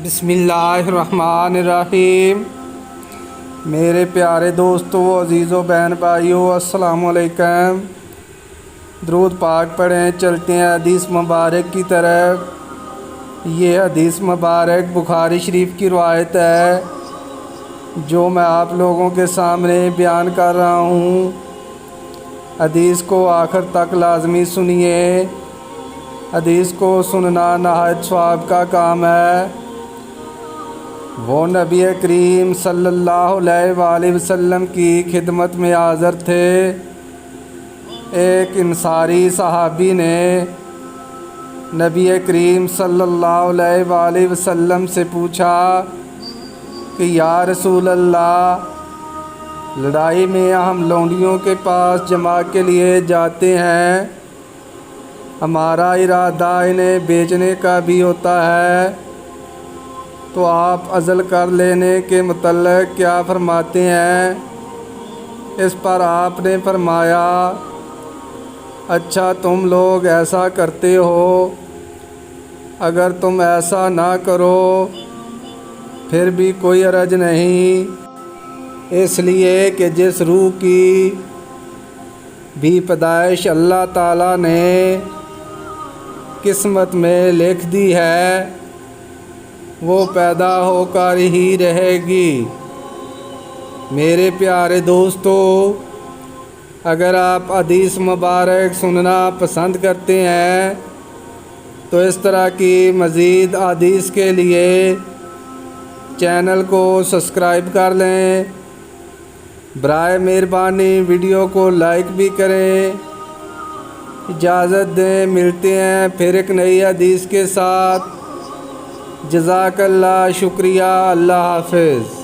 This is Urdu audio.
بسم اللہ الرحمن الرحیم۔ میرے پیارے دوستو، عزیزو، بہن بھائیو، السلام علیکم۔ درود پاک پڑھیں، چلتے ہیں حدیث مبارک کی طرف۔ یہ حدیث مبارک بخاری شریف کی روایت ہے جو میں آپ لوگوں کے سامنے بیان کر رہا ہوں۔ حدیث کو آخر تک لازمی سنیے۔ حدیث کو سننا نہایت ثواب کا کام ہے۔ وہ نبی کریم صلی اللہ علیہ وآلہ وسلم کی خدمت میں حاضر تھے۔ ایک انصاری صحابی نے نبی کریم صلی اللہ علیہ وآلہ وسلم سے پوچھا کہ یا رسول اللہ، لڑائی میں ہم لونڈیوں کے پاس جمع کے لیے جاتے ہیں، ہمارا ارادہ انہیں بیچنے کا بھی ہوتا ہے، تو آپ عزل کر لینے کے متعلق کیا فرماتے ہیں؟ اس پر آپ نے فرمایا، اچھا تم لوگ ایسا کرتے ہو، اگر تم ایسا نہ کرو پھر بھی کوئی حرج نہیں، اس لیے کہ جس روح کی بھی پیدائش اللہ تعالیٰ نے قسمت میں لکھ دی ہے وہ پیدا ہو کر ہی رہے گی۔ میرے پیارے دوستو، اگر آپ حدیث مبارک سننا پسند کرتے ہیں تو اس طرح کی مزید حدیث کے لیے چینل کو سبسکرائب کر لیں۔ برائے مہربانی ویڈیو کو لائک بھی کریں۔ اجازت دیں، ملتے ہیں پھر ایک نئی حدیث کے ساتھ۔ جزاک اللہ، شکریہ، اللہ حافظ۔